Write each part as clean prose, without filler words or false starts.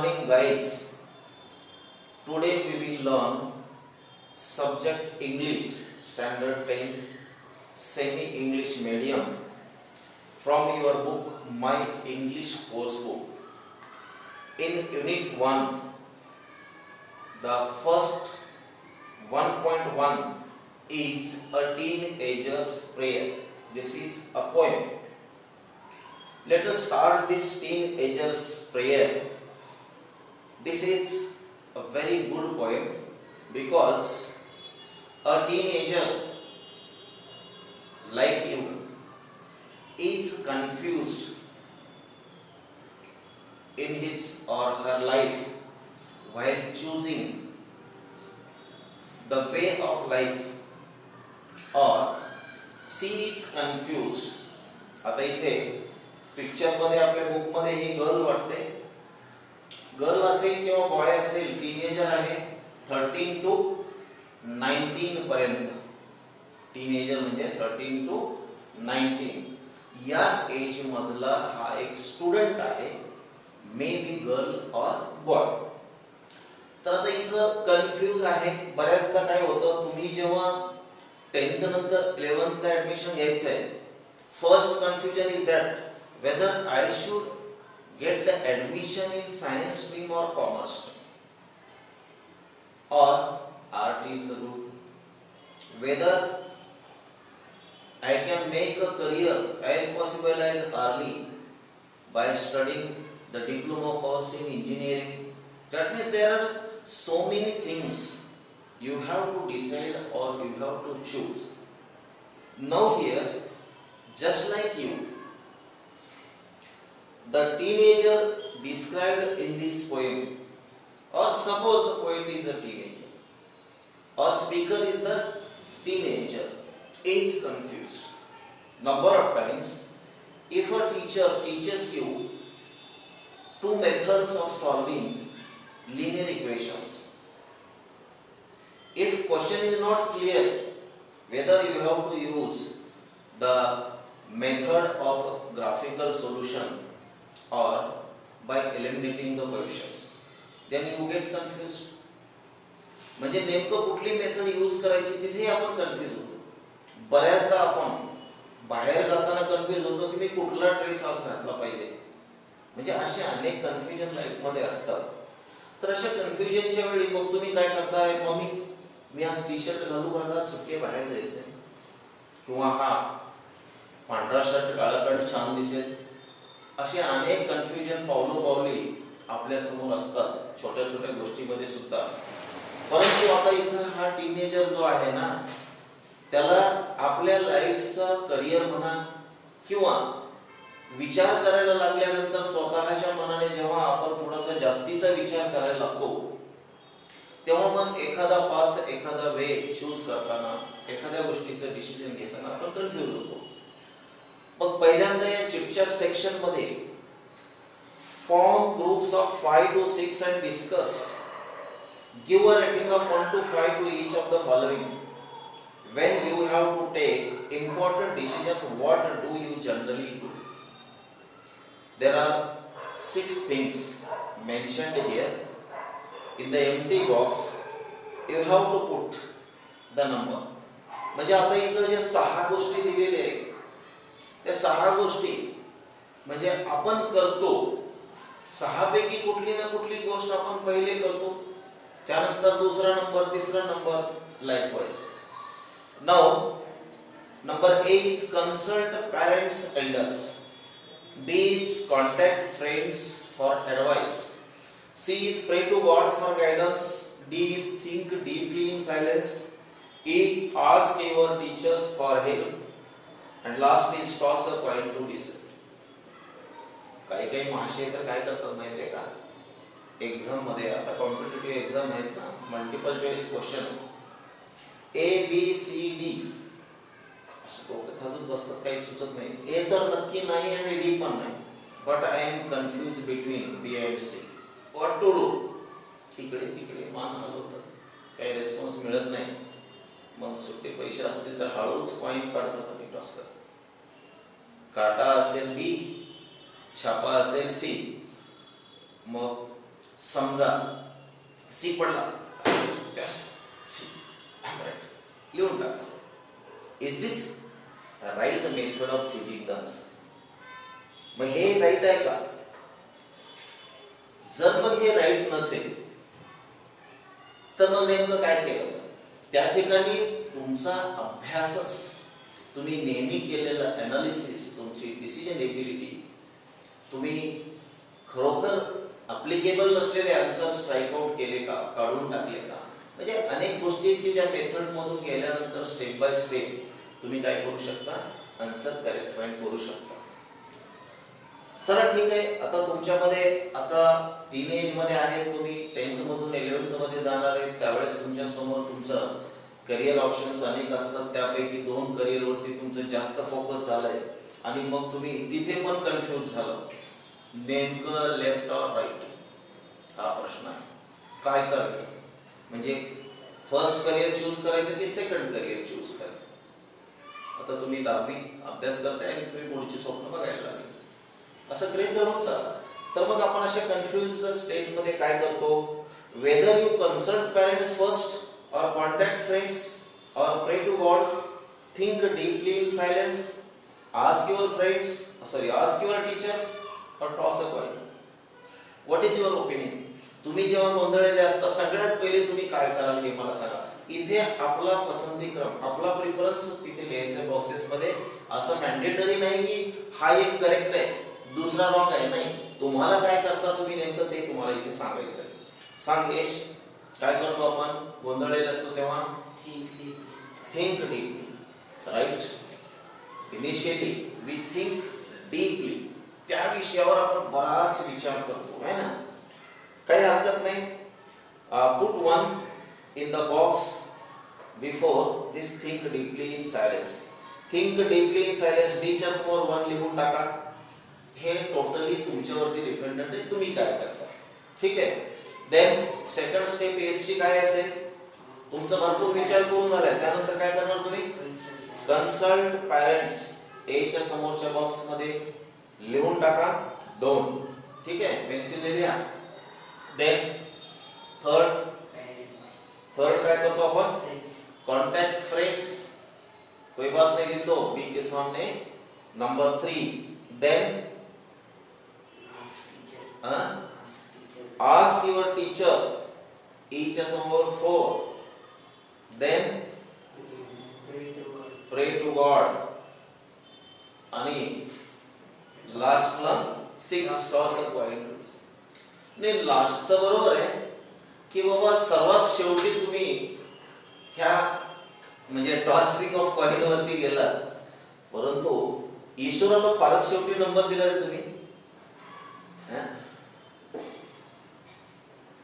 morning guys. Today we will learn subject English standard 10th semi English medium from your book My English Course Book. In unit 1 the first 1.1 is a teenager's prayer. This is a poem. Let us start this teenager's prayer. This is a very good poem because a teenager like you is confused in his or her life while choosing the way of life, or she is confused. आता इथे picture मध्ये आपल्या book मध्ये ही girl वाटते, girl असेल किंवा boy असेल, teenager आहे 13 to 19 पर्यंत. टीनेजर म्हणजे 13 to 19 या एज मधला हा एक स्टुडंट आहे, मे बी गर्ल और बॉय. तर आता इथं कन्फ्यूज आहे. बऱ्याचदा काय होतं, तुम्ही जेव्हा 10th नंतर 11th ला ऍडमिशन घ्यायचं आहे, first confusion is that whether I should get the admission in science stream or commerce stream, or art is the route, whether I can make a career as possible as early by studying the diploma course in engineering. That means there are so many things you have to decide or you have to choose. Now here, just like you, the teenager described in this poem, or suppose the poet is a teenager or speaker is the teenager, is confused. Number of times if a teacher teaches you two methods of solving linear equations, if question is not clear whether you have to use the method of graphical solution or by eliminating the coefficients, then you get confused. म्हणजे नेमकं कुठली method use करायची तिथे आपण confuse होतो. बऱ्याचदा आपण बाहेर जाताना कन्फ्यूज होतो की मी कुठला ड्रेस आज घातला पाहिजे. म्हणजे असे अनेक कन्फ्युजन लाईफ मध्ये असतात. तर अशा कन्फ्युजनच्या वेळी मग तुम्ही काय करताय, मम्मी मी आज टी शर्ट घालू का, सुट्टी बाहेर जायचंय, किंवा हा पांढरा शर्ट काळा पॅन्ट छान दिसेल. असे अनेक कन्फ्युजन पावलोपावली आपल्या समोर असतात, छोट्या छोट्या गोष्टीमध्ये सुद्धा. परंतु आता इथं हा टीनेजर जो आहे ना, त्याला आपल्या लाईफचा करिअर म्हणा किंवा विचार करायला लागल्यानंतर स्वतःच्या मनाने जेव्हा आपण थोडासा जास्तीचा विचार करायला लागतो, तेव्हा मग एखादा पाथ, एखादा वे चूज करताना, एखाद्या गोष्टीचं डिसिजन घेताना आपण कन्फ्यूज होतो. मग पहिल्यांदा या चिटचॅट सेक्शन मध्ये form groups of 5 to 6 and discuss. Give a rating of 1 to 5 to each of the following. When you have to take important decision, what do you generally do? There are 6 things mentioned here. In the empty box you have to put the number. म्हणजे आता इथं जे 6 गोष्टी दिलेल्या आहेत, त्या 6 गोष्टी म्हणजे आपण करतो, 6 पैकी कुठली ना कुठली गोष्ट आपण पहिले करतो, त्यानंतर दुसरा नंबर, तिसरा number, likewise. Now number A is consult parents elders, B is contact friends for advice, C is pray to God for guidance, D is think deeply in silence, E ask your teachers for help, and last is toss a coin to decide. काही काही महाशय तर काय करतात माहिती आहे का, exam मध्ये, आता कॉम्पिटिटिव्ह एक्झाम आहेत ना, मल्टिपल चॉईस क्वेश्चन ABCD असं डोकं खाजून बसतात, काही सुचत नाही. ए तर नक्की नाही आणि डी पण नाही, but I am confuse between B and C. What to do. तिकडे तिकडे मान हलवतात, काही रिस्पॉन्स मिळत नाही. मग सुट्टे पैसे असतील तर हळूच पॉइंट काढतात आणि टॉस करतात. काटा असेल B, छापा असेल C, मग समजा सी पडला, yes C I am right लिहून टाकायचं. Is this right method of choosing the answer? मग हे राईट आहे का? जर मग हे राईट नसेल तर मग नेमकं काय केलं? त्या ठिकाणी तुमचा अभ्यासच, तुम्ही नेहमी केलेलं अनालिसिस, तुमची डिसिजन एबिलिटी, तुम्ही खरोखर अप्लिकेबल नसलेले आन्सर स्ट्राईक आउट केले का, काढून टाकले का? म्हणजे अनेक गोष्टी की ज्या मेथड मधून गेल्यानंतर स्टेप बाय स्टेप तुम्ही काय करू शकता, आन्सर करेक्ट फाइंड करू शकता. चला ठीक आहे. आता तुमच्यामध्ये आता टीनेज मध्ये आहेत तुम्ही, 10th मधून 11th मध्ये जाणार आहेत, त्यावेळेस तुमच्या समोर तुमचं करिअर ऑप्शन्स अनेक असतात. त्यापैकी 2 करिअर वरती तुमचं जास्त फोकस झालंय आणि मग तुम्ही तिथे पण कन्फ्यूज झालं, नेमकं लेफ्ट और राईट हा प्रश्न आहे. काय करायचं? म्हणजे फर्स्ट करिअर चूज करायचं की सेकंड करिअर चूज करायचं? आता तुम्ही 10वी अभ्यास करताय आणि तुम्ही पुढची स्वप्न बघायला लागले, असं गृहीत धरून चाला. तर मग आपण अशा कन्फ्युज्ड स्टेट मध्ये काय करतो? Whether you consult parents first और कॉन्टॅक्ट फ्रेंड्स और pray to God, think deeply in silence, ask your friends, ask your teachers और toss a coin. What is your opinion? तुम्ही जेव्हा गोंधळलेले असता सगळ्यात पहिले तुम्ही काय कराल हे मला सांगा. इथे आपला पसंती क्रम, आपला प्रिफरन्स तिथे लिहायचं बॉक्सेस मध्ये. असं मॅन्डेटरी नाही की हा एक करेक्ट आहे दुसरा रॉंग आहे, नाही. तुम्हाला काय करता तुम्ही नेमकं ते तुम्हाला इथे सांगायचं आहे. सांग यश, काय करतो आपण गोंधळलेले असतो तेव्हा? Think deeply, right. Initially we think deeply, त्या विषयावर आपण बराच विचार करतो है ना, काही हरकत नाही. Put 1 in the box before this think deeply in silence. Think deeply in silence, D च्या समोर 1 लिहून टाका. हे टोटली तुमच्यावरती डिपेंडंट आहे, तुम्ही काय करता. ठीक आहे. देन सेकंड स्टेप एस ची काय असेल? तुमचा भरपूर विचार करून झालाय, त्यानंतर काय करणार तुम्ही? कन्सल्ट पेरेंट्स, ए च्या समोरच्या बॉक्स मध्ये लिहून टाका 2. ठीक आहे, पेन्सिल लिहा. देन थर्ड काय करतो आपण? कॉन्टॅक्ट फ्रेंड्स, कोई बात नहीं, लिख दो बी के सामने number 3. Then ask your teacher, E च्या समोर 4. देन प्रे टू गॉड आणि लास्टला 6 टॉस अ कॉइन. नाही, लास्टचं बरोबर आहे की बाबा सर्वात शेवटी तुम्ही ह्या म्हणजे टॉसिंग ऑफ कॉइन वरती गेला, परंतु ईश्वराला फारच शेवटी नंबर दिला रे तुम्ही.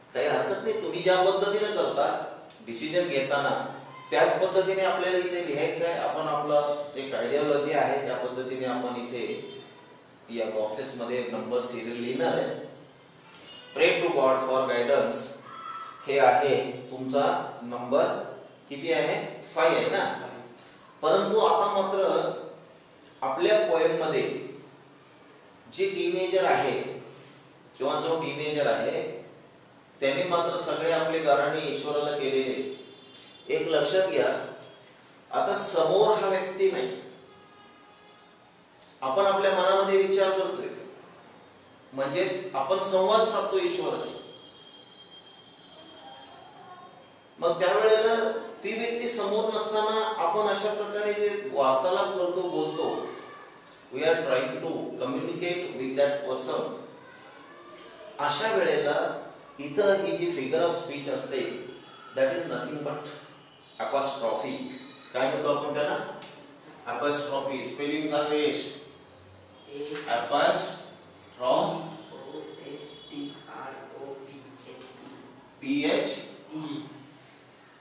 काही हरकत नाही, तुम्ही ज्या पद्धतीने करता डिसिजन घेताना त्याच पद्धतीने आपल्याला इथे लिहायचं आहे. आपण आपलं एक आयडियोलॉजी आहे त्या पद्धतीने आपण इथे या बॉक्सेस मध्ये नंबर सिरियल लिहिणार आहे. प्रे टू गॉड फॉर गायडन्स हे आहे तुमचा नंबर किती आहे? 5 आहे ना. परंतु आता मात्र आपल्या पोएम मध्ये जे टीनेजर आहे किंवा जो टीनेजर आहे त्याने मात्र सगळे आपले गाराणे ईश्वराला केलेले. एक लक्षात घ्या, आता समोर हा व्यक्ती नाही, आपण आपल्या मनामध्ये विचार करतोय, म्हणजेच आपण संवाद साधतो ईश्वराशी. मग त्यावेळेला ती व्यक्ती समोर नसताना आपण अशा प्रकारे जे वार्तालाप करतो, बोलतो, we are trying to communicate with that person. अशा वेळेला इथं ही जी फिगर ऑफ स्पीच असते that is nothing but apostrophe. काय म्हणतो आपण त्याला? अपॉस्ट्रॉफी. स्पेलिंग सांगा यश.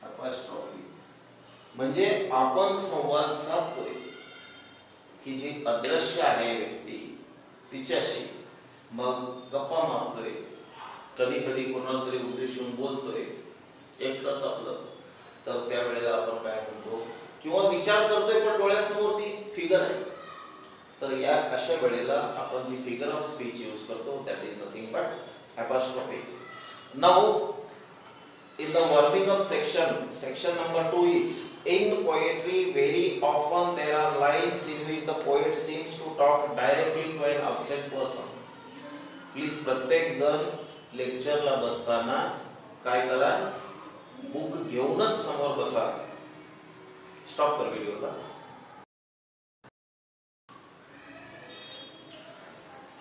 अपॉस्ट्रॉफी म्हणजे आपण संवाद साधतोय की जी अदृश्य आहे व्यक्ती तिच्याशी, मग गप्पा मारतोय, कधी कधी कोणाला तरी उद्देशून बोलतोय एकटंच आपलं, तर त्यावेळेला आपण काय म्हणतो किंवा विचार करतोय पण डोळ्यासमोर ती फिगर आहे. तर या अशा वेळेला आपण जी फिगर ऑफ स्पीच यूज करतो that is nothing but apostrophe. Now in the warming up section number 2 is in poetry very often there are lines in which the poet seems to talk directly to an absent person. Please प्रत्येक जण लेक्चरला बसताना काय करा, book घेऊनच समोर बसा. Stop कर व्हिडिओला.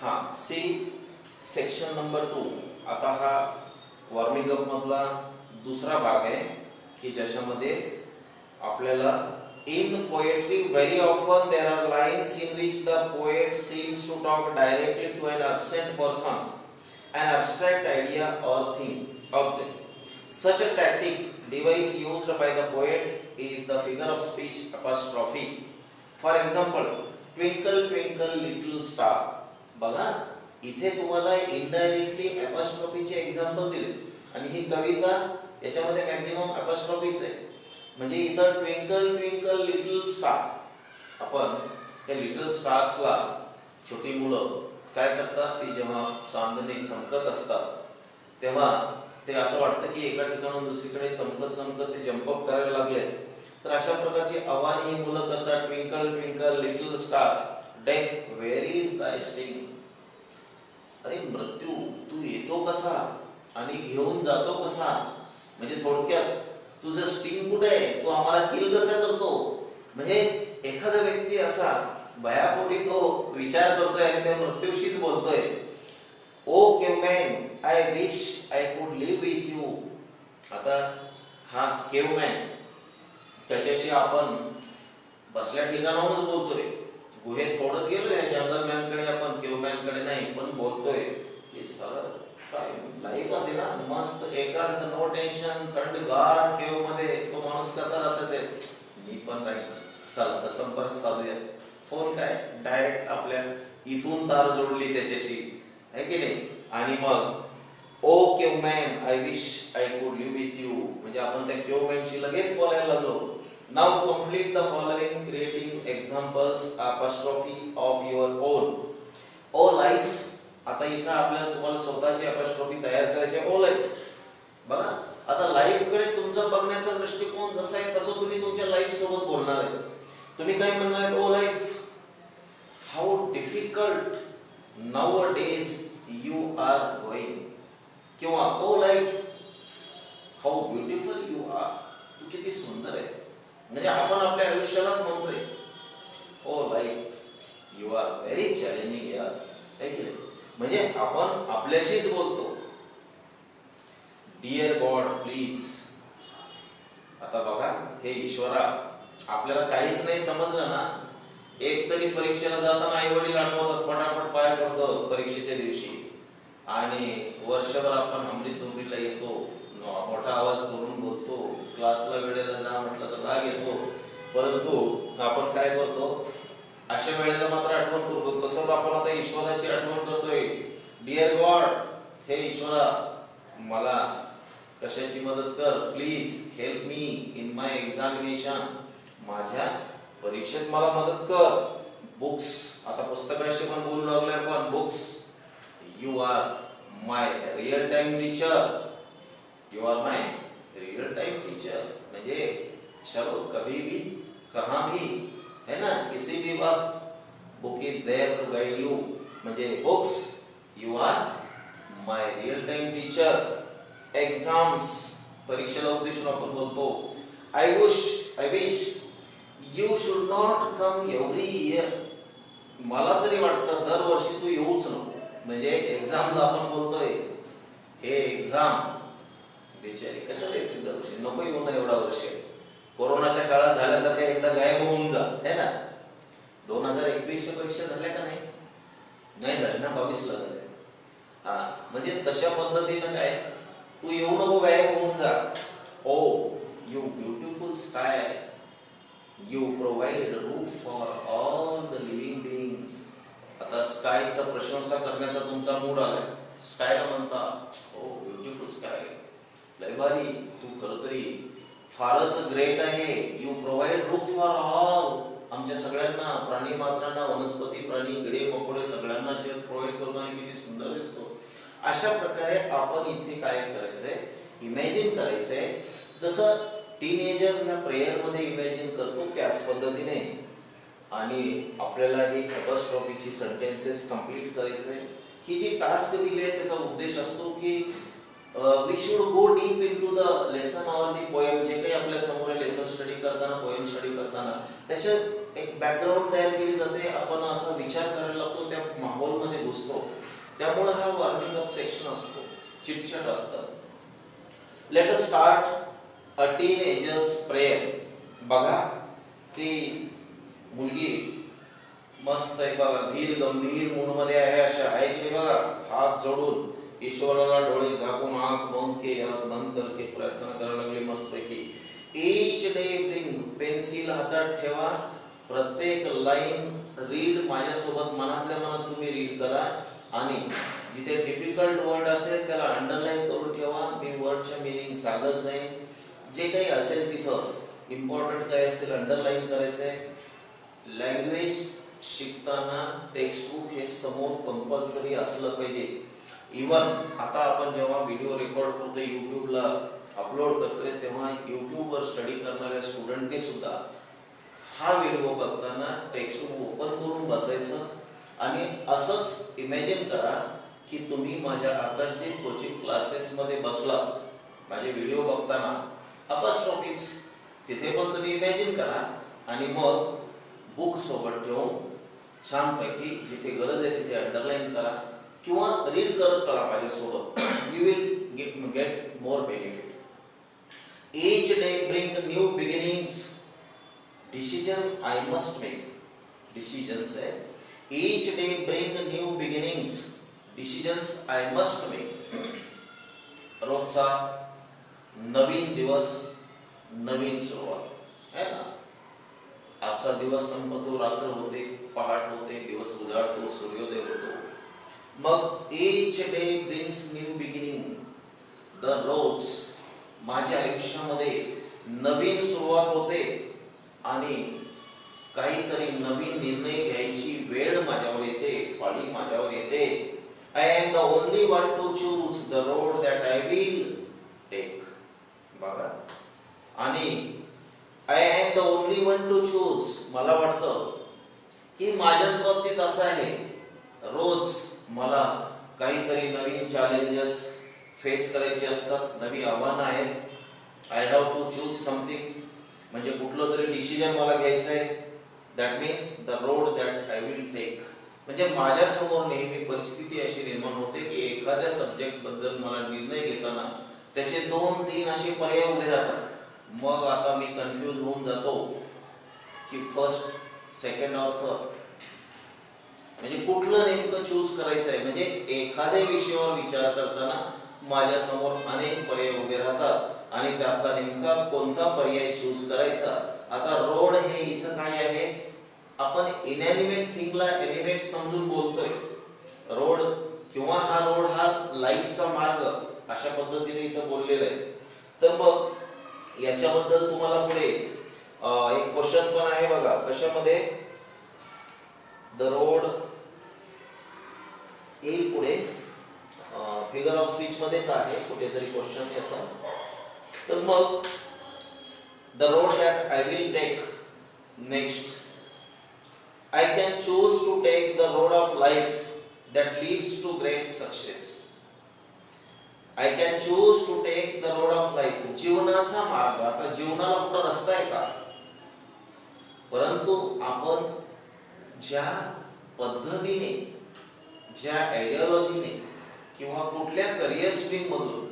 हा सी सेक्शन नंबर 2. आता हा वॉर्मिंग अप मधला दुसरा भाग आहे की ज्याच्यामध्ये आपल्याला in poetry very often there are lines in which the poet seems to talk directly to an absent person, an abstract idea or thing, object. Such a tactic device used by the poet is the figure of speech apostrophe. For example, twinkle twinkle little star. बघा इथे तुम्हाला indirectly apostrophe चे example दिले आणि ही कविता याच्यामध्ये maximum apostropheच आहे. म्हणजे इथं ट्विंकल ट्विंकल लिटल स्टार, आपण हे लिटल स्टार्सला छोटी मुलं काय करतात की जेव्हा चांदणे चमकत असतात तेव्हा ते असं वाटतं की एका ठिकाणाहून दुसरीकडे चमकत चमकत ते जंप अप करायला लागले. तर अशा प्रकारची आव्हान ही मुलं करतात. Twinkle twinkle little star, death where is दाय स्टिंग. अरे मृत्यू तू येतो कसा आणि घेऊन जातो कसा, म्हणजे थोडक्यात तुझं स्टिंग कुठे आहे, तू आम्हाला किल कसा करतो. म्हणजे एखादा व्यक्ती असा भयापोटी तो विचार करतोय आणि त्या मृत्यूशीच बोलतोय. Oh caveman I wish I could live with you. आता हा केवमॅन त्याच्याशी आपण बसल्या ठिकाणाहूनच बोलतोय. गुहेत थोडंच गेलोय जंगल मॅन कडे, आपण केवमॅन कडे नाही, पण बोलतोय की सर काय लाईफ असेल ना मस्त एकांत, नो टेन्शन, थंडगार केव मध्ये तो माणूस कसा राहत असेल. मी पण राहील, चला तर संपर्क साधूया. फोन काय डायरेक्ट आपल्या इथून तार जोडली त्याच्याशी, है की नाही. आणि मग o caveman I wish I could live with you, म्हणजे आपण त्या केवमॅनशी लगेच बोलायला लागलो. Now complete the following creating examples apostrophe of your own. O life, आता इथं आपल्याला तुम्हाला स्वतःची apostrophe तयार करायची आहे. O life. बघा आता लाईफ कडे तुमचा बघण्याचा दृष्टिकोन जसा आहे तसं तुम्ही तुमच्या लाईफ सोबत बोलणार आहे. तुम्ही काय म्हणणार आहे, o life how difficult nowadays you are going, किंवा o life how beautiful you are, तू किती सुंदर आहे. म्हणजे आपण आपल्या आयुष्यालाच म्हणतोय o life you are very challenging यार, है की नाही. म्हणजे आपण आपल्याशीच बोलतो. Dear God please. आता बघा हे ईश्वरा, आपल्याला काहीच नाही समजलं ना, एक तरी परीक्षेला जाताना आई वडील आठवतात, पटापट पाय पडतो परीक्षेच्या दिवशी, आणि वर्षभर आपण हमरी तुमरीला येतो, मोठा आवाज करून बोलतो, क्लासला वेळेला जा म्हटलं तर राग येतो. परंतु आपण काय करतो, अशा वेळेला मात्र आठवण करतो. तसंच आपण आता ईश्वराची आठवण करतोय. डिअर गॉड, हे ईश्वरा मला कशाची मदत कर, please help me in my examination, माझ्या परीक्षेत मला मदत कर. बुक्स, आता पुस्तकाशी पण बोलू लागलोय आपण. Books, you are my real time teacher, you are my real time teacher. म्हणजे चलो कभी भी कहाँ भी, है ना, किसी भी वक्त book is there to guide you. म्हणजे books, you are my real time teacher. Exams, परीक्षेला उद्देशून आपण बोलतो. I wish you should not come every year, मला तरी वाटतं दरवर्षी तू येऊच नको. म्हणजे एक्झामला आपण बोलतोय हे एक्झाम बेचारी कशाला येते दरवर्षी, नको येऊ ना एवढा वर्ष. कोरोनाच्या काळात झाल्यासारखं एकदा गायब होऊन जा, है ना. 2021च्या परीक्षा झाल्या का नाही, नाही झाल्या ना, 22ला झाल्या. हा म्हणजे तशा पद्धतीनं काय, तू येऊ नको, गायब होऊन जा. O you beautiful sky, you provide roof for all the living beings. आता स्कायचा प्रशंसा करण्याचा तुमचा मूड आलाय. स्कायला म्हणता ओ ब्युटिफुल स्काय, लय भारी, तू खरं तरी फारच ग्रेट आहे. You provide roof for all, आमच्या सगळ्यांना, प्राणी मात्रांना, वनस्पती प्राणी, किडे मकोडे सगळ्यांना प्रोव्हाइड करतो आणि किती सुंदर दिसतो. अशा प्रकारे आपण इथे काय करायचंय, इमॅजिन करायचंय. जसं टीनेजर या प्रेयर मध्ये इमॅजिन करतो त्याच पद्धतीने. आणि आपल्याला ही अपॉस्ट्रॉफीची सेंटेन्सेस कंप्लीट करायचंय. ही जी टास्क दिली आहे त्याचा उद्देश असतो की we should go deep into the lesson or the poem. जे काही आपल्या समोर लेसन स्टडी करताना, पोएम स्टडी करताना त्याच्या एक बॅकग्राऊंड तयार केली जाते. आपण असा विचार करायला लागतो, त्या माहोलमध्ये घुसतो. त्यामुळे हा वॉर्मिंग अप सेक्शन असतो, चिटचट असतं. Let us start a teenagers prayer. बघा ती मुलगी मस्त आहे बघा, धीर गंभीर मूड मध्ये आहे, अशा आहे की नाही बघा. हात जोडून ईश्वराला डोळे झाकून आंख बंद करके प्रार्थना करायला लागली मस्तपैकी. ईच डे ब्रिंग, पेन्सिल हातात ठेवा, प्रत्येक लाईन रीड माझ्यासोबत मनातल्या मनात तुम्ही रीड करा. आणि जिथे डिफिकल्ट वर्ड असेल त्याला अंडरलाईन करून ठेवा. मी वर्डच्या मीनिंग सांगत जाईन. जे काही असेल तिथं इम्पॉर्टंट काय असेल अंडरलाईन करायचंय. लँग्वेज शिकताना टेक्स्टबुक हे समोर कंपल्सरी असलं पाहिजे. इवन आता आपण जेव्हा व्हिडिओ रेकॉर्ड करतोय, यूट्यूबला अपलोड करतोय, तेव्हा यूट्यूबवर स्टडी करणाऱ्या स्टुडंटनी सुद्धा हा व्हिडिओ बघताना टेक्स्टबुक ओपन करून बसायचं. आणि असंच इमॅजिन करा की तुम्ही माझ्या आकाशदीप कोचिंग क्लासेसमध्ये बसला. माझे व्हिडिओ बघताना अपॉस्ट्रॉफीज तिथे पण तुम्ही इमॅजिन करा. आणि मग बुक सोबत ठेवून छानपैकी जिथे गरज आहे तिथे अंडरलाईन करा किंवा रीड करत चला माझ्यासोबत. You will get more benefit. Each day bring new beginnings. Decision I must make. Decisions है. Each day bring new beginnings. Decisions I must make. रोजचा नवीन दिवस, नवीन सुरुवात है ना. आजचा दिवस संपतो, रात्र होते, पहाट होते, दिवस उजाडतो, सूर्योदय होतो. मग each day brings new beginning. दररोज माझ्या आयुष्यामध्ये नवीन सुरुवात होते आणि काहीतरी नवीन निर्णय घ्यायची वेळ माझ्यावर येते, पाळी माझ्यावर येते. I am the only one to choose the road that I will take. बघा. आणि I am the only one to choose. मला वाटतं की माझ्याच बाबतीत असं आहे. रोज मला काहीतरी नवीन चॅलेंजेस फेस करायचे असतात, नवी आव्हानं आहेत. I have to choose something. म्हणजे कुठलं तरी डिसिजन मला घ्यायचं आहे. That means the road that I will take. म्हणजे माझ्यासमोर नेहमी परिस्थिती अशी निर्माण होते की एखाद्या सब्जेक्ट बद्दल मला निर्णय घेताना त्याचे 2-3 असे पर्याय उभे राहतात. मग आता मी कन्फ्यूज होऊन जातो की फर्स्ट, सेकंड और थर्ड. म्हणजे कुठलं नेमकं चूज करायचं आहे. म्हणजे एखाद्या विषयावर विचार करताना माझ्या समोर अनेक पर्याय उभे राहतात आणि त्यातला नेमका कोणता पर्याय चूज करायचा. आता रोड हे इथं काय आहे, आपण इनॅनिमेट थिंगला एनिमेट समजून बोलतोय. रोड किंवा हा रोड हा लाईफचा मार्ग अशा पद्धतीने इथं बोललेलं आहे. तर मग याच्याबद्दल तुम्हाला पुढे एक क्वेश्चन पण आहे बघा. कशामध्ये द रोड येईल पुढे, फिगर ऑफ स्पीच मध्येच आहे कुठेतरी क्वेश्चन याचा. तर मग the road that I will take. Next, I can choose to take the road of life that leads to great success. I can choose to take the road of life. जीवनाचा मार्ग. आता जीवनाला कुठं रस्ता आहे का, परंतु आपण ज्या पद्धतीने, ज्या आयडियोलॉजीने किंवा कुठल्या करिअर स्ट्रीम मधून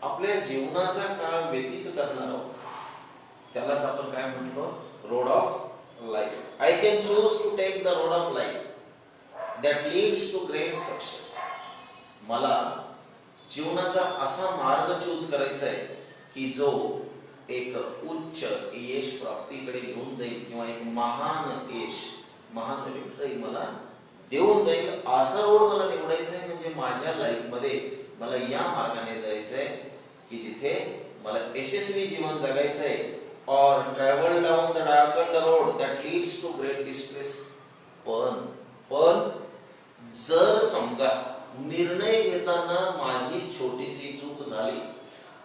आपल्या जीवनाचा काळ व्यतीत करणार आहोत त्यालाच आपण काय म्हटलो, road of life. I can choose to take the road of life that leads to great success. मला जीवनाचा असा मार्ग चूज करायचा आहे की जो एक उच्च यश प्राप्तीकडे घेऊन जाईल किंवा एक महान यश, महान विक्ट्री मला देऊन जाईल. असा रोड मला निवडायचा आहे. म्हणजे माझ्या लाईफ मध्ये मला या मार्गाने जायचं आहे की जिथे मला यशस्वी जीवन जगायचं आहे. और travel down the darkened road that leads to great distress. पण जर समजा निर्णय घेताना माझी छोटीशी चूक झाली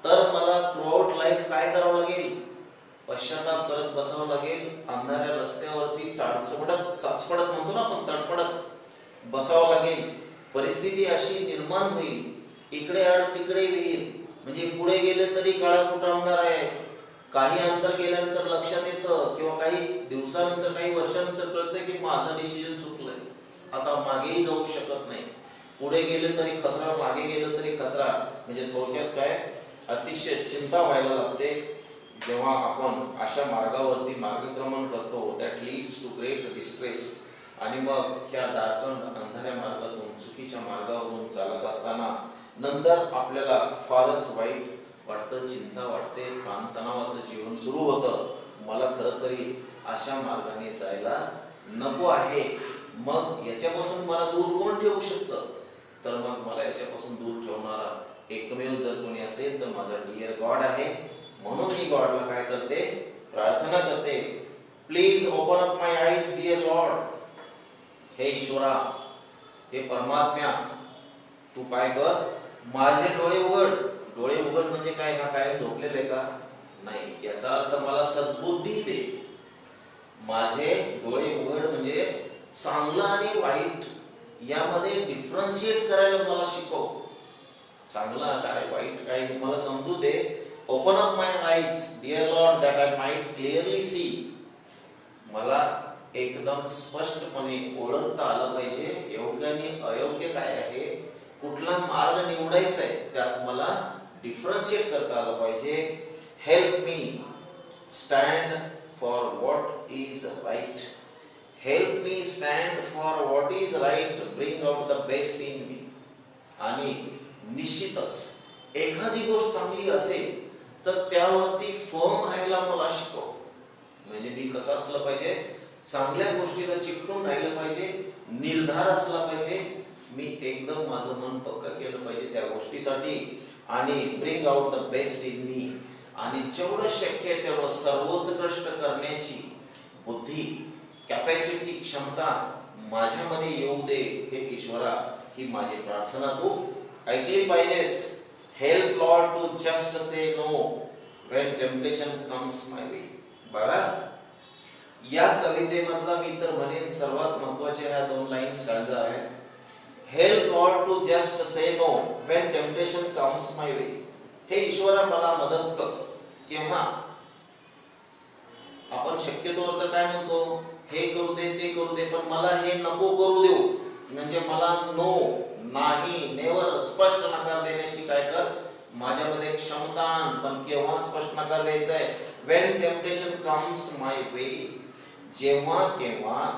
तर मला थ्रूआउट लाईफ काय करावं लागेल? पश्चाताप करत बसावं लागेल, अंधाऱ्या रस्त्यावरती चाचपडत म्हणतो ना आपण, तडपडत बसावं लागेल. परिस्थिती अशी निर्माण होईल, इकडे आड तिकडे विहीर, म्हणजे पुढे गेले तरी काळा कुठं अंधार आहे. काही अंतर गेल्यानंतर लक्षात येतं किंवा काही दिवसानंतर काही वर्षानंतर कळतं की माझं डिसिजन चुकलंय, आता मागेही जाऊ शकत नाही. पुढे गेले तरी खतरा, मागे गेलं तरी खतरा. म्हणजे थोडक्यात काय, अतिशय चिंता व्हायला लागते जेव्हा आपण अशा मार्गावरती मार्गक्रमण करतो, that leads to great distress. आणि मग ह्या डार्कंड अंधाऱ्या मार्गातून चुकीच्या मार्गावरून चालत असताना नंतर आपल्याला फारच वाईट वाटतं, चिंता वाटते, ताणतणावाचं जीवन सुरू होतं. मला खरं तरी अशा मार्गाने जायला नको आहे. मग याच्यापासून मला दूर कोण ठेवू शकतं? तर मग मला याच्यापासून दूर ठेवणारा एकमेव जर कोणी असेल तर माझा डिअर गॉड आहे. म्हणून मी गॉडला काय करते? प्रार्थना करते, please open up my eyes dear lord. हे ईश्वरा, हे परमात्म्या, तू काय कर, माझे डोळे उघड. डोळे उघड म्हणजे काय? हा कायम झोपलेले का? नाही, याचा अर्थ मला सद्बुद्धी दे. माझे डोळे उघड म्हणजे चांगलं आणि वाईट यामध्ये डिफरन्शिएट करायला मला शिकव. चांगलं काय, वाईट काय हे मला समजू दे. Open up my eyes dear Lord that I might clearly see. मला एकदम स्पष्टपणे ओळखता आलं पाहिजे योग्य आणि अयोग्य काय आहे, कुठला मार्ग निवडायचा आहे त्यात मला डिफरन्शिएट करता आलं पाहिजे. Help me stand for what is right. Help me stand for what is right. Bring out the best in me. आणि निश्चितच एखादी गोष्ट चांगली असेल तर त्यावरती फर्म राहायला मला शिकव. म्हणजे मी कसं असलं पाहिजे? चांगल्या गोष्टीला चिकटून राहिलं पाहिजे, निर्धार असला पाहिजे. मी एकदम माझं मन पक्क केलं पाहिजे त्या गोष्टीसाठी. आणि bring out the best in me. आणि जेवढं शक्य आहे तेवढं सर्वोत्कृष्ट करण्याची बुद्धी, कॅपॅसिटी, क्षमता माझ्यामध्ये येऊ दे. हे ईश्वरा, ही माझी प्रार्थना तू ऐकली पाहिजेस. Help Lord to just say no when temptation comes my way. बाळा, या कवितेमधला मी तर म्हणेन सर्वात महत्त्वाच्या ह्या दोन लाईन्स काढल्या आहेत. Help Lord to just say no when temptation comes my way. हे ईश्वरा मला मदत कर. केव्हा? आपण शक्यतो तर काय म्हणतो, हे करू दे, ते करू दे, पण मला हे नको करू देऊ. म्हणजे मला नो, नाही, नेवर, स्पष्ट नकार देण्याची काय कर माझ्यामध्ये क्षमता आण. पण केव्हा स्पष्ट नकार द्यायचा आहे? व्हेन टेम्पटेशन कम्स माय वे. जेव्हा केव्हा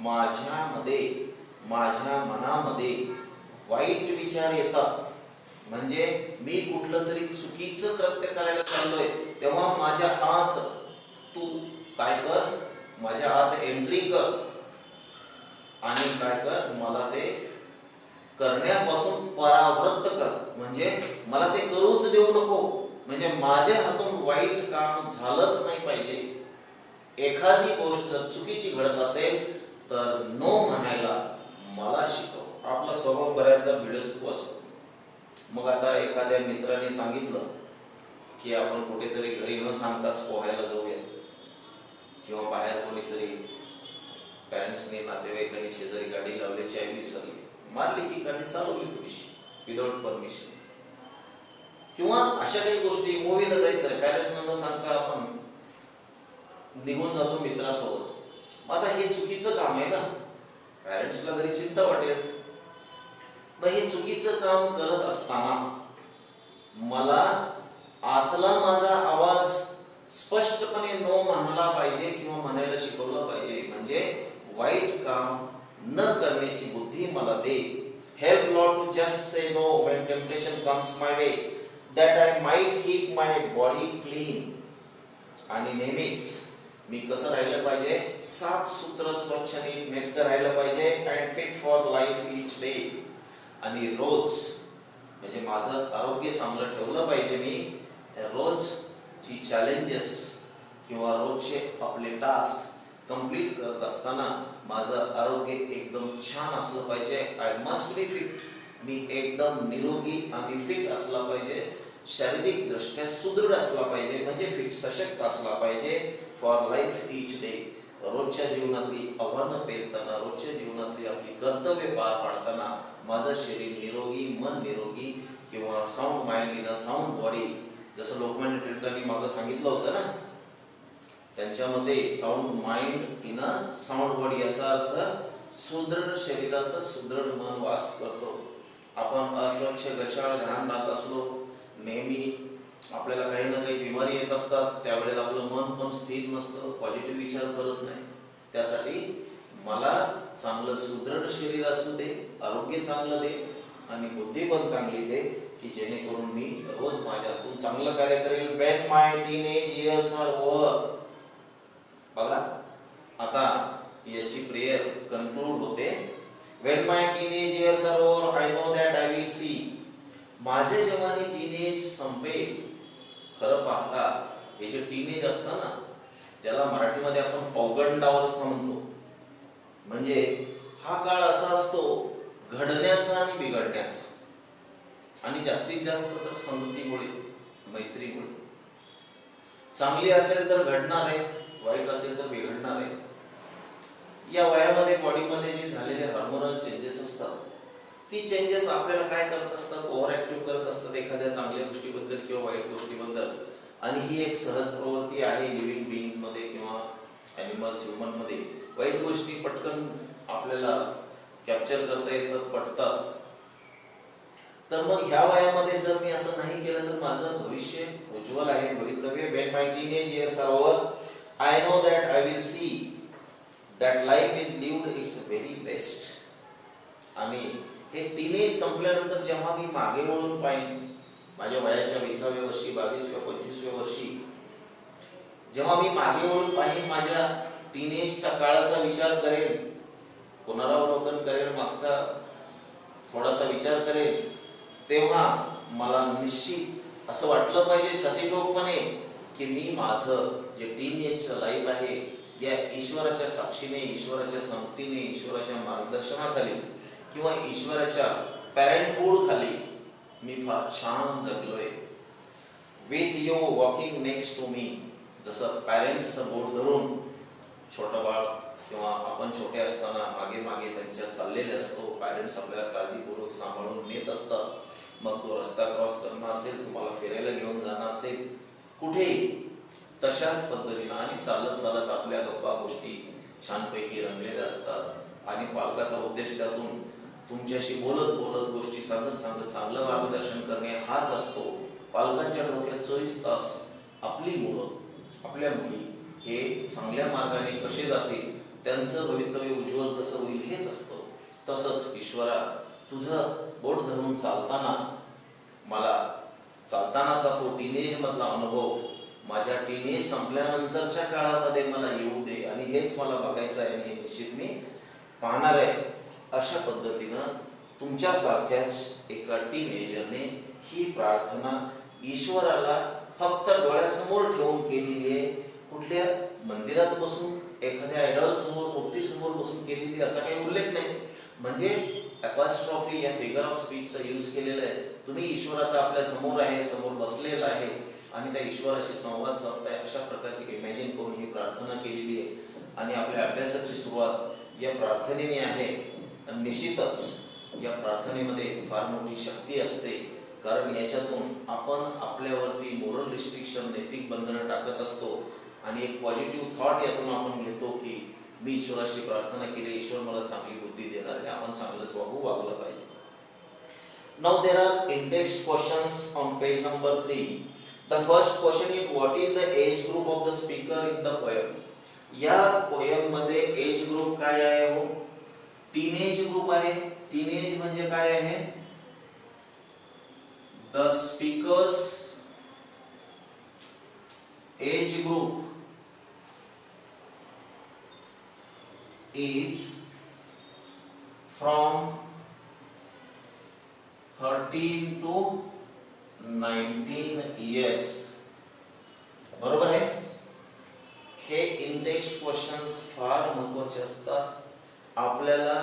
माझ्यामध्ये, माझ्या मनामध्ये वाईट विचार येतात, म्हणजे मी कुठलं तरी चुकीचं कृत्य करायला चाललोय, तेव्हा माझ्या आत तू काय कर, माझ्या आत एंट्री कर आणि काय कर, मला ते करण्यापासून परावृत्त कर. म्हणजे मला ते करूच देऊ नको. म्हणजे माझ्या हातून वाईट काम झालंच नाही पाहिजे. एखादी गोष्ट चुकीची घडत असेल तर नो म्हणायला मला शिकव. आपला स्वभाव बऱ्याचदा भिडस्तू असतो. मग आता एखाद्या मित्राने सांगितलं की आपण कुठेतरी घरी न सांगताच पोहायला जाऊया, किंवा बाहेर कोणीतरी पॅरेंट्सने, नातेवाईकांनी शेजारी गाडी लावली, चावी विसरली, मारली की गाडी चालवली थोडीशी विदाउट परमिशन, किंवा अशा काही गोष्टी. मूवीला जायचं आहे, पॅरेंट्सना न सांगता आपण निघून जातो मित्रासोबत. आता हे चुकीचं काम आहे ना. पॅरेंट्सला घरी चिंता वाटेल. मग हे चुकीचं काम करत असताना मला आतला माझा आवाज स्पष्टपणे नो म्हणला पाहिजे किंवा म्हणायला शिकवलं पाहिजे. म्हणजे वाईट काम न करण्याची बुद्धी मला दे. Help Lord to just say no when temptation comes my way that I might keep my body clean. आणि नेहमीच मी कसं राहिलं पाहिजे? साफ सुत्र, स्वच्छ, नीट नेटकं राहिलं पाहिजे. And fit for life each day. आणि रोज म्हणजे माझं आरोग्य चांगलं ठेवलं पाहिजे. मी रोजची चॅलेंजेस किंवा रोजचे आपले टास्क कंप्लीट करत असताना माझं आरोग्य एकदम छान असलं पाहिजे. I must be fit. मी एकदम निरोगी आणि फिट असला पाहिजे, शारीरिक दृष्ट्या सुदृढ असला पाहिजे, म्हणजे फिट सशक्त असला पाहिजे फॉर लाईफ ईच डे. रोजच्या जीवनातली आव्हानं पेलताना, रोजच्या जीवनातली आपली कर्तव्य पार पाडताना माझं शरीर निरोगी, मन निरोगी, किंवा sound mind in a sound body. जसं लोकमान्य टिळकांनी मागं सांगितलं होतं ना, त्यांच्यामध्ये sound mind in a sound body याचा अर्थ सुदृढ शरीरातच सुदृढ मन वास करतो. आपण अस्वच्छ गचाळ घाण राहत असलो, नेहमी आपल्याला काही ना काही बिमारी येत असतात, त्यावेळेला आपलं मन पण स्थिर नसतं, पॉझिटिव्ह विचार करत नाही. त्यासाठी मला चांगलं सुदृढ शरीर असू दे, आरोग्य चांगलं दे आणि बुद्धी पण चांगली दे, की जेणेकरून मी रोज माझ्या हातून चांगलं कार्य करेल. When my teenage years are over. बघा आता याची प्रेयर कन्क्लूड होते. When my teenage years are over, I know that I will see. माझे जेव्हा हे टीनेज संपेल, खरं पाहता हे जे टीनेज असतं ना, ज्याला मराठीमध्ये आपण पौगंडावस्था म्हणतो, म्हणजे हा काळ असा असतो घडण्याचा आणि बिघडण्याचा, आणि जास्तीत जास्त तर संगतीमुळे, मैत्रीमुळे. चांगली असेल तर घडणार आहेत, वाईट असेल तर बिघडणार आहेत. या वयामध्ये बॉडीमध्ये जे झालेले हार्मोनल चेंजेस असतात, ती चेंजेस आपल्याला काय करत असतात, ओव्हर ऍक्टिव्ह करत असतात एखाद्या चांगल्या गोष्टीबद्दल किंवा वाईट गोष्टीबद्दल. आणि ही एक सहज प्रवृत्ती आहे लिव्हिंग बीइंग मध्ये किंवा ॲनिमल्स, ह्युमन मध्ये. वाईट गोष्टी पटकन आपल्याला कॅप्चर करता येतात, पटतात. तर मग ह्या वयामध्ये जर मी असं नाही केलं तर माझं भविष्य उज्ज्वल आहे, भवितव्य. When my teenage years are over, I know that I will see that life is lived its very best. आणि हे टीनेज संपल्यानंतर जेव्हा मी मागे वळून पाहिन, माझ्या वयाच्या 20व्या वर्षी, 22व्या, 25व्या वर्षी जेव्हा मी मागे वळून पाहिन, माझ्या टीनेजच्या काळाचा विचार करेन, पुनरावलोकन करेन, मागचा थोडासा विचार करेन, तेव्हा मला निश्चित असं वाटलं पाहिजे छातीठोकपणे की मी माझं जे टीनेजचं लाईफ आहे, या ईश्वराच्या साक्षीने, ईश्वराच्या संगतीने, ईश्वराच्या मार्गदर्शनाखाली किंवा ईश्वराच्या पॅरेंटहूड खाली मी फार छान जगलोय. With you walking next to me. जसं पॅरेंट्सचं बोट धरून छोटं बाळ किंवा आपण छोटे असताना मागे मागे त्यांच्या चाललेले असतो, पॅरेंट्स आपल्याला काळजीपूर्वक सांभाळून नेत असतात. मग तो रस्ता क्रॉस करणं असेल, तुम्हाला फिरायला घेऊन जाणं असेल, कुठेही, तशाच पद्धतीनं आणि चालत चालत आपल्या गप्पा गोष्टी छानपैकी रंगलेल्या असतात. आणि पालकाचा उद्देश त्यातून तुमच्याशी बोलत बोलत, गोष्टी सांगत सांगत चांगलं मार्गदर्शन करणे हाच असतो. पालकांच्या डोक्यात 24 तास आपली मुलं, आपल्या मुली हे चांगल्या मार्गाने कसे जातील, त्यांचं भवितव्य उज्ज्वल कसं होईल हेच असतं. तसंच ईश्वरा, तुझं बोट धरून चालताना मला चालतानाचा तो टीनेज मधला अनुभव माझ्या टीनेज संपल्यानंतरच्या काळामध्ये मला येऊ दे, आणि हेच मला बघायचं आहे आणि हे निश्चित मी पाहणार आहे. अशा पद्धतीनं तुमच्यासारख्याच एका टीनेजरने ही प्रार्थना ईश्वराला फक्त डोळ्यासमोर ठेवून केलेली आहे. कुठल्या मंदिरात बसून, एखाद्या आयडॉल समोर, मूर्तीसमोर बसून केलेली असा काही उल्लेख नाही. म्हणजे अपॉस्ट्रॉफी या फिगर ऑफ स्पीचचा यूज केलेला आहे. तुम्ही ईश्वर आता आपल्या समोर आहे, समोर बसलेला आहे आणि त्या ईश्वराशी संवाद साधताय, अशा प्रकारे इमॅजिन करून ही प्रार्थना केलेली आहे. आणि आपल्या अभ्यासाची सुरुवात या प्रार्थनेने आहे. आणि निश्चितच या प्रार्थनेमध्ये फार मोठी शक्ती असते, कारण याच्यातून आपण आपल्यावरती मोरल रिस्ट्रिक्शन, नैतिक बंधनं टाकत असतो आणि एक पॉझिटिव्ह थॉट यातून आपण घेतो की मी ईश्वराशी प्रार्थना केली, ईश्वर मला चांगली बुद्धी देणार आणि आपण चांगलंच वागलं पाहिजे. Now there are in-text questions on page number 3. The first question is, what is the age group of the speaker in the poem? या पोएम मध्ये एज ग्रुप काय आहे हो? टीनेज ग्रुप आहे. टीनेज म्हणजे काय आहे? The speakers age group is from 13 to 19 years. बरोबर आहे. हे इंडेक्स क्वेश्चन्स फार महत्त्वाचे असतात. आपल्याला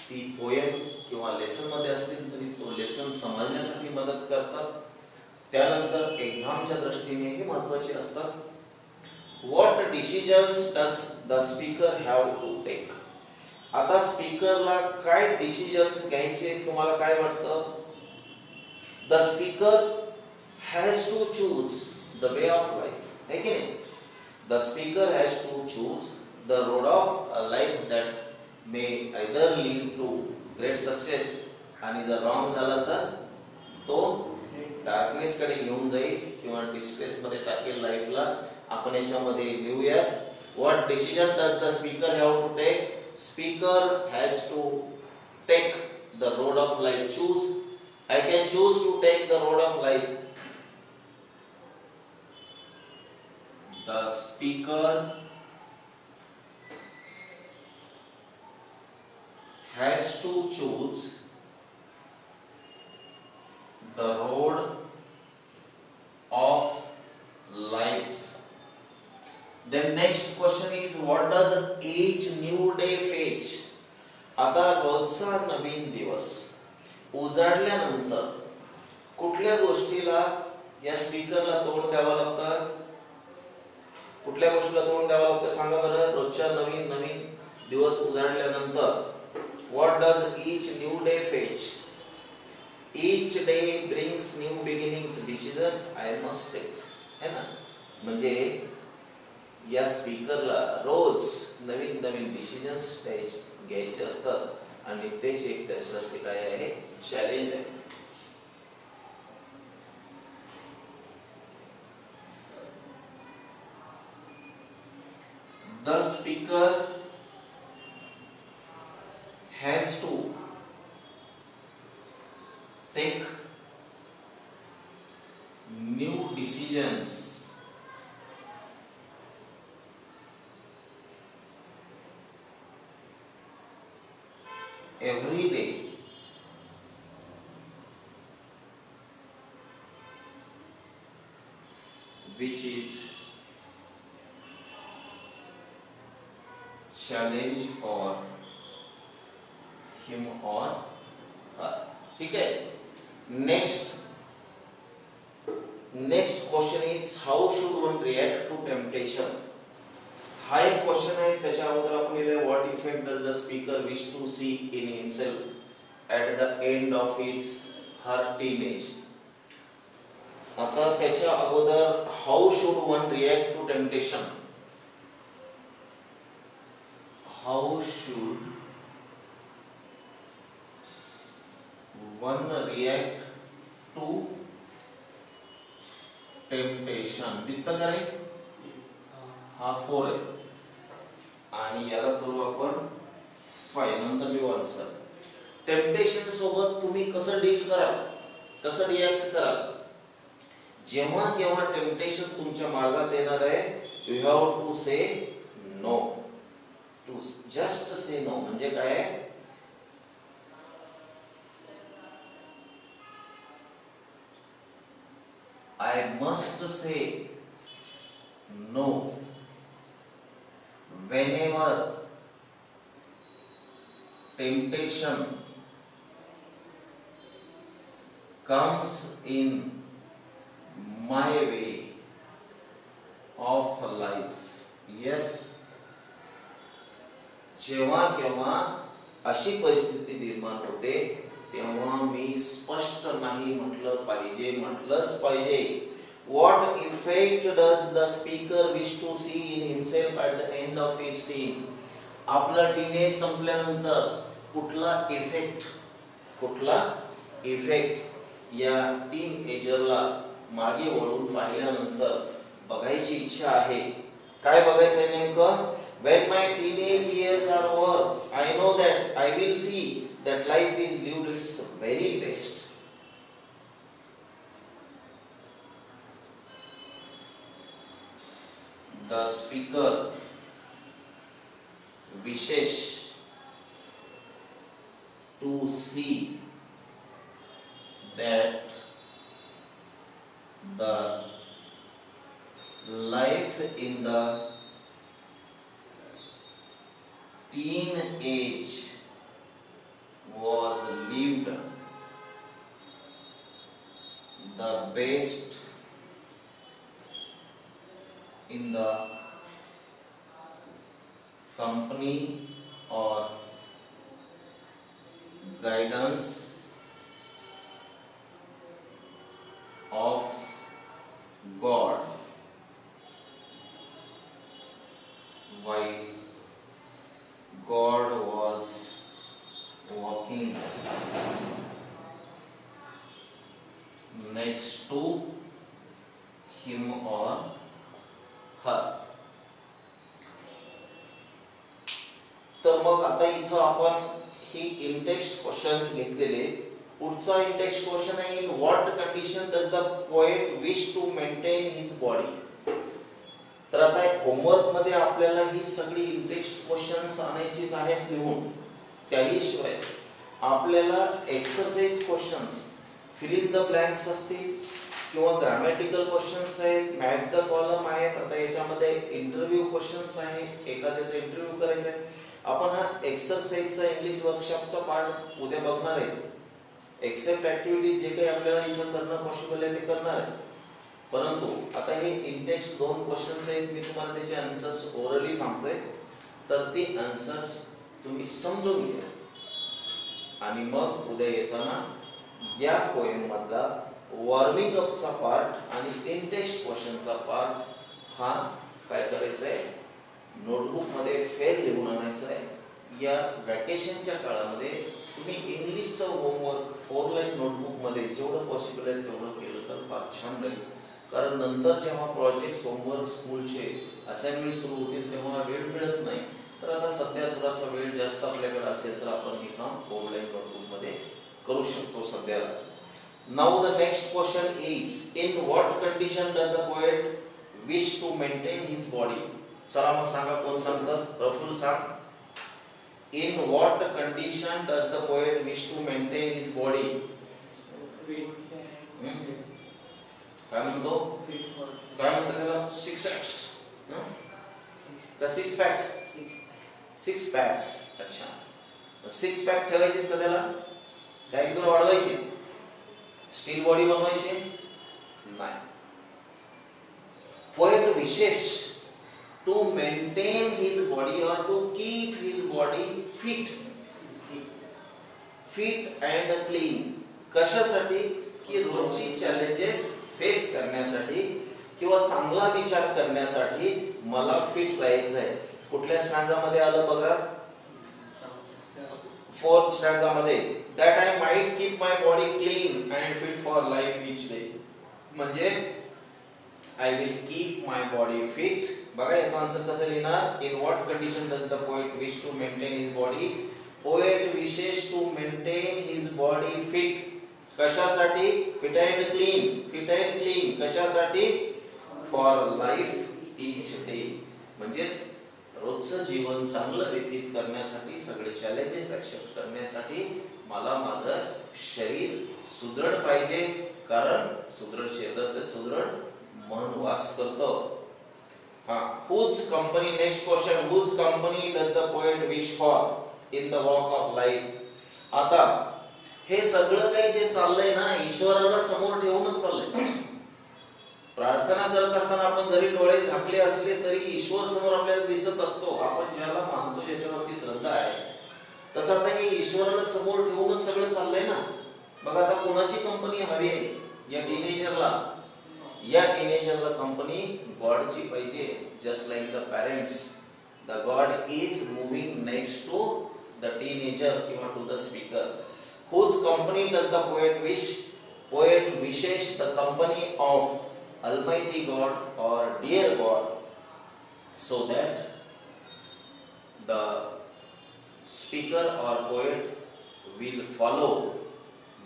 ती पोएम किंवा लेसन मध्ये असतील तरी तो लेसन समजण्यासाठी मदत करतात. त्यानंतर एक्झामच्या दृष्टीनेही महत्त्वाचे असतात. What decisions does the speaker have to take. आता स्पीकरला काय डिसिजन्स घ्यायचे तुम्हाला काय वाटतं? The speaker has to choose the way of life, है की नाही? The speaker has to choose the road of life that may either lead to great success, आणि जर रॉंग झाला तर तो डार्कनेस कडे घेऊन जाईल किंवा डिस्ट्रेस मध्ये टाकेल लाईफला. आपण याच्यामध्ये लिहूया. What decision does the speaker have to take. Speaker has to take the road of life. Choose, I can choose to take the road of life. The speaker has to choose the road of life. Then next question is, what does each new day fetch? आता रोजचा नवीन दिवस उजाडल्यानंतर कुठल्या गोष्टीला या स्पीकरला तोंड द्यावं लागतं? कुठल्या गोष्टीला तोंड द्यावं लागतं सांगा बरं. रोजच्या नवीन दिवस उजाडल्यानंतर what does each new day fetch. Each day brings new beginnings, decisions I must take, है ना? म्हणजे या स्पीकरला रोज नवीन डिसिजन्स घ्यायचे असतात आणि तेच एक त्यासाठी काय आहे, चॅलेंज आहे. The speaker has to take new decisions every day, which is challenge for him or her. ठीक है. next question is, how should one react to temptation. हा एक क्वेश्चन आहे. त्याच्या अगोदर आपण लिहिले, what effect does the speaker wish to see in himself at the end of his her teenage. आता त्याच्या अगोदर how should one react to temptation. How should one react to temptation. दिसतं का नाही? हा 4 आहे आणि याला करू आपण 5. नंतर लिहू आन्सर. टेम्पटेशन सोबत तुम्ही कसं डील कराल, कसं रिॲक्ट कराल? जेव्हा केव्हा टेम्पटेशन तुमच्या मार्गात येणार आहे, you have to say no. To just say no म्हणजे काय? I must say no whenever temptation comes in my way of life. Yes, जेव्हा केव्हा अशी परिस्थिती निर्माण होते तेव्हा मी स्पष्ट नाही म्हटलं पाहिजे, म्हटलंच पाहिजे. What effect does the speaker wish to see in himself at the end of his teen? आपला टीनेज संपल्यानंतर कुठला इफेक्ट या टीन एजरला मागे वळून पाहिल्यानंतर बघायची इच्छा आहे. काय बघायचं आहे नेमकं? When my teenage years are over, I know that I will see that life is lived its very best. The speaker wishes to see that the life in the teen age best in the company or guidance of God while God was walking next to him or her. तर मग आता इथं आपण ही in-text questions घेतलेले. पुढचा intext question आहे, in what condition does the poet wish to maintain his body. तर आता एक होमवर्क मध्ये आपल्याला ही सगळी इंटेक्स्ट क्वेश्चन्स आणायचीच आहेत लिहून. त्याही शिवाय आपल्याला exercise questions, fill in the blanks असतील किंवा ग्रामॅटिकल क्वेश्चन्स आहेत, मॅच द कॉलम आहेत. आता याच्यामध्ये इंटरव्ह्यू क्वेश्चन्स आहेत, एखाद्याचा इंटरव्ह्यू करायचा आहे. आपण हा एक्सरसाइजचा इंग्लिश वर्कशॉपचा पार्ट उद्या बघणार आहे. एक्सेप्ट ऍक्टिव्हिटी जे काही आपल्याला इथं करणं पॉसिबल आहे ते करणार आहे. परंतु आता हे इंटेक्स्ट 2 क्वेश्चन्स आहेत, मी तुम्हाला त्याचे आन्सर्स ओरली सांगतोय. तर ते आन्सर्स तुम्ही समजून घ्या आणि मग उद्या येताना या पोएम मधला वॉर्मिंग अपचा पार्ट आणि इंटेक्स्ट क्वेश्चनचा पार्ट हा काय करायचा आहे, नोटबुक मध्ये फेर लिहून आणायचा आहे. या वॅकेशनच्या काळामध्ये तुम्ही इंग्लिशचं होमवर्क 4 लाईन नोटबुक मध्ये जेवढं पॉसिबल आहे तेवढं केलं तर फार छान राहील. कारण नंतर जेव्हा प्रोजेक्ट, होमवर्क, स्कूलचे असाइनमेंट सुरू होतील तेव्हा वेळ मिळत नाही. तर आता सध्या थोडासा वेळ जास्त आपल्याकडे असेल तर आपण हे काम 4 लाईन नोटबुक मध्ये करू शकतो सध्याला. Now the next question is, in what condition does the poet wish to maintain his body. चला मग सांगा, कोण सांगतं? प्रफुल्ल सांग. In what condition does the poet wish to maintain his body. काय म्हणतो? काय म्हणतात त्याला? 6 फॅक्ट्स. 6 फॅक्ट्स. 6 फॅक्ट्स. अच्छा, 6 फॅक्ट ठेवायचे का त्याला? काय किती वाढवायचे? स्टील बॉडी बनवायचे नाही. Poet wishes to maintain his body और to keep his body fit and clean. कशासाठी? की रोजची चॅलेंजेस फेस करण्यासाठी किंवा चांगला विचार करण्यासाठी मला फिट राहायचं आहे. कुठल्या स्टँजामध्ये आलं बघा? 4th स्टँजामध्ये, that I might keep my body clean and fit for life each day. म्हणजे I will keep my body fit. बघा याचा आन्सर कसं लिहिणार? In what condition does the poet wish to maintain his body. Poet wishes to maintain his body fit. कशासाठी? Fit and clean. कशासाठी? For life each day. म्हणजेच रोजचं जीवन चांगलं व्यतीत करण्यासाठी, सगळे चॅलेंजेस एक्सेप्ट करण्यासाठी मला माझं शरीर सुदृढ पाहिजे. कारण सुदृढ शरीरात सुदृढ मन वास करतो. Whose company, next question, whose company does the poet wish for in the walk of life. आता हे सगळं काही जे चाललंय ना, ईश्वराला समोर ठेवूनच चाललंय. प्रार्थना करत असताना आपण जरी डोळे झाकले असले तरी ईश्वर समोर आपल्याला दिसत असतो. आपण ज्याला मानतो, ज्याच्यावरती श्रद्धा आहे, तसं आता हे ईश्वराला समोर ठेवूनच सगळं चाललंय ना. बघा आता कोणाची कंपनी हवी आहे? या टीनेजरला कंपनी गॉडची पाहिजे. Just like the parents, the God is moving next to the teenager किंवा to the speaker. Whose company does the poet wish? Poet wishes the company of Almighty God or dear God, so that the speaker or poet will follow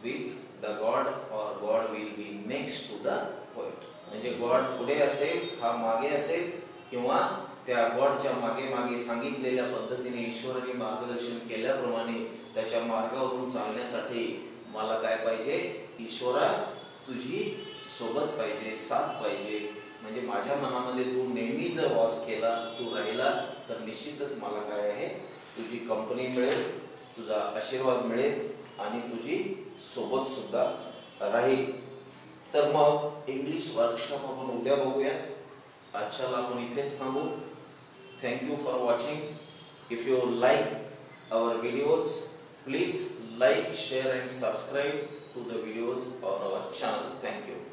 with the God or God will be next to the poet. म्हणजे God पुढे असेल, हा मागे असेल, किंवा त्या गॉडच्या मागे मागे सांगितलेल्या पद्धतीने ईश्वराने मार्गदर्शन केल्याप्रमाणे त्याच्या मार्गावरून चालण्यासाठी मला काय पाहिजे? ईश्वरा तुझी सोबत पाहिजे, साथ पाहिजे. म्हणजे माझ्या मनामध्ये तू नेहमी जर वास केला, तू राहिला, तर निश्चितच मला काय आहे? तुझी कंपनी मिळेल, तुझा आशीर्वाद मिळेल आणि तुझी सोबत सुद्धा राहील. तर मग इंग्लिश वर्कशॉप आपण उद्या बघूया. आजच्याला आपण इथेच थांबू. Thank you for watching. If you like our videos, please like, share and subscribe to the videos on our channel. Thank you.